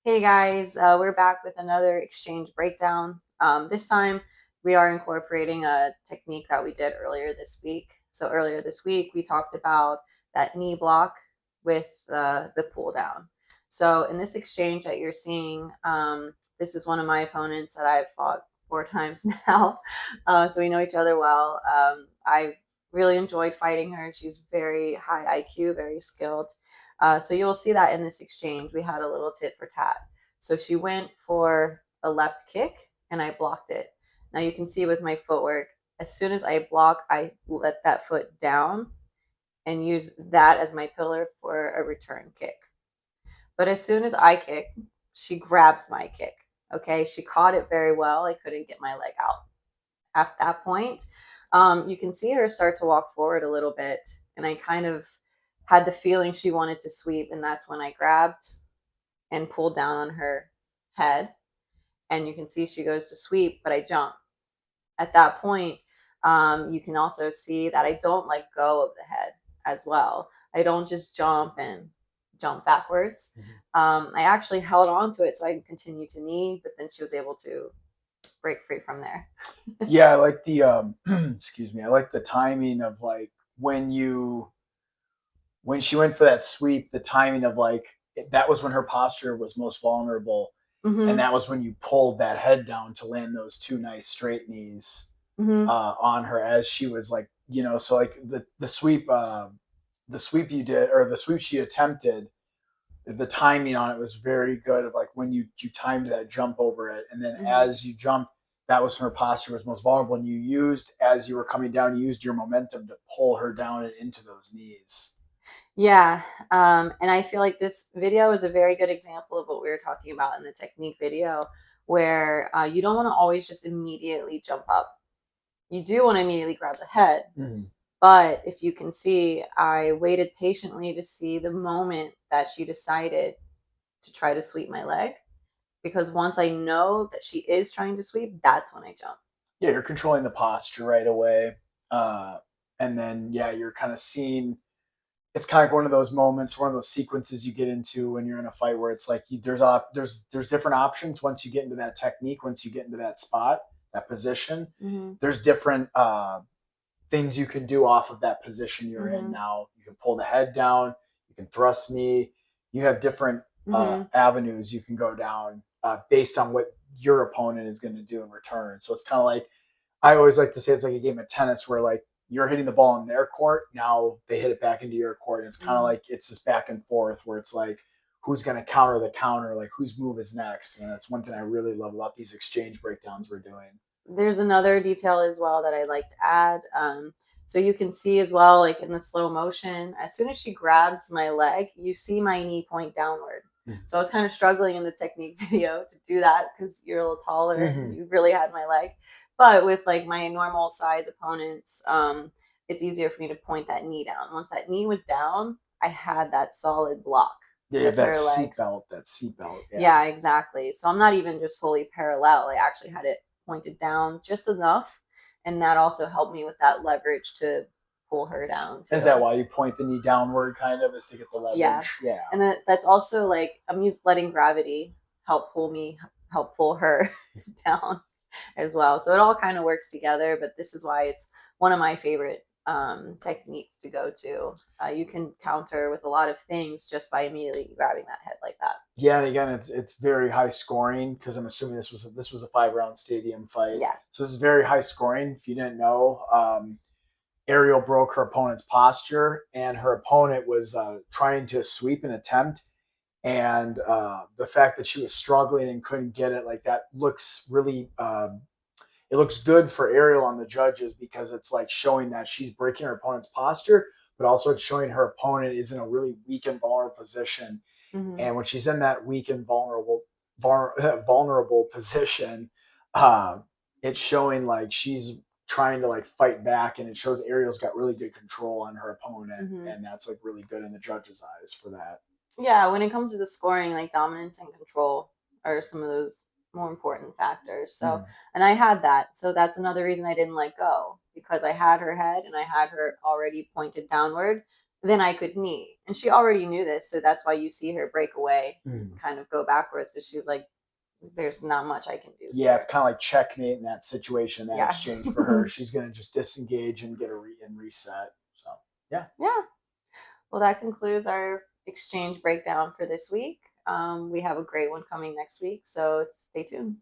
Hey guys, we're back with another exchange breakdown. This time we are incorporating a technique that we did earlier this week. So earlier this week we talked about that knee block with the pull down. So in this exchange that you're seeing, this is one of my opponents that I've fought 4 times now. So we know each other well. I really enjoyed fighting her. She's very high IQ, very skilled. So you'll see that in this exchange, we had a little tit for tat. So she went for a left kick and I blocked it. Now you can see with my footwork, as soon as I block, I let that foot down and use that as my pillar for a return kick. But as soon as I kick, she grabs my kick. Okay, she caught it very well. I couldn't get my leg out. At that point, you can see her start to walk forward a little bit. And I kind of had the feeling she wanted to sweep. And that's when I grabbed and pulled down on her head. And you can see she goes to sweep, but I jump. At that point, you can also see that I don't let go of the head as well. I don't just jump and jump backwards. I actually held on to it so I could continue to knee, but then she was able to break free from there. Yeah, I like the excuse me. I like the timing of like when she went for that sweep, the timing of that was when her posture was most vulnerable, and Mm-hmm. that was when you pulled that head down to land those two nice straight knees Mm-hmm. on her as she was so like the sweep you did or the sweep she attempted, the timing on it was very good of like when you timed that jump over it, and then Mm-hmm. as you jumped, that was when her posture was most vulnerable, and you used as you were coming down, you used your momentum to pull her down and into those knees. Yeah, and I feel like this video is a very good example of what we were talking about in the technique video, where you don't want to always just immediately jump up. You do want to immediately grab the head, Mm-hmm. but if you can see, I waited patiently to see the moment that she decided to try to sweep my leg, because once I know that she is trying to sweep, that's when I jump. Yeah, you're controlling the posture right away, uh, and then yeah, you're kind of seeing. It's kind of like one of those moments, one of those sequences you get into when you're in a fight where it's like there's different options once you get into that technique, once you get into that spot, that position. Mm-hmm. There's different things you can do off of that position you're in. Mm-hmm. Now you can pull the head down, you can thrust knee, you have different Mm-hmm. avenues you can go down based on what your opponent is going to do in return. So it's kind of like I always like to say it's like a game of tennis where like you're hitting the ball in their court, now they hit it back into your court, and it's kind of Mm-hmm. like it's this back and forth where it's like who's going to counter the counter, like whose move is next. And that's one thing I really love about these exchange breakdowns we're doing. There's another detail as well that I'd like to add. So you can see as well, like in the slow motion, as soon as she grabs my leg, you see my knee point downward. So I was kind of struggling in the technique video to do that because you're a little taller and Mm-hmm. you really had my leg. But with like my normal size opponents, it's easier for me to point that knee down. Once that knee was down, I had that solid block Yeah, you have with that her seat legs. belt, yeah. Yeah, exactly. So I'm not even just fully parallel. I actually had it pointed down just enough. And that also helped me with that leverage to pull her down Is too. that why you point the knee downward, kind of, is to get the Yeah. leverage? Yeah. And that's also like I'm used letting gravity help pull me, help pull her down as well. So it all kind of works together, but this is why it's one of my favorite techniques to go to. You can counter with a lot of things just by immediately grabbing that head like that. Yeah, and again, it's very high scoring because I'm assuming this was a 5 round stadium fight, Yeah. so this is very high scoring. If you didn't know, Ariel broke her opponent's posture, and her opponent was trying to sweep an attempt, and the fact that she was struggling and couldn't get it, like that looks really it looks good for Ariel on the judges because it's like showing that she's breaking her opponent's posture, but also it's showing her opponent is in a really weak and vulnerable position. Hmm. And when she's in that weak and vulnerable position, uh, it's showing like she's trying to like fight back, and it shows Ariel's got really good control on her opponent, Hmm. and that's like really good in the judges' eyes for that. Yeah, when it comes to the scoring, like dominance and control are some of those more important factors. So, Mm. and I had that. So that's another reason I didn't let go because I had her head and I had her already pointed downward. then I could knee. And she already knew this, so that's why you see her break away, Mm. kind of go backwards. But she was like, "There's not much I can do Yeah, it's here." kind of like checkmate in that situation, that Yeah, exchange for her. She's going to just disengage and get a and reset. So, yeah. yeah. Well, that concludes our exchange breakdown for this week. We have a great one coming next week, so stay tuned.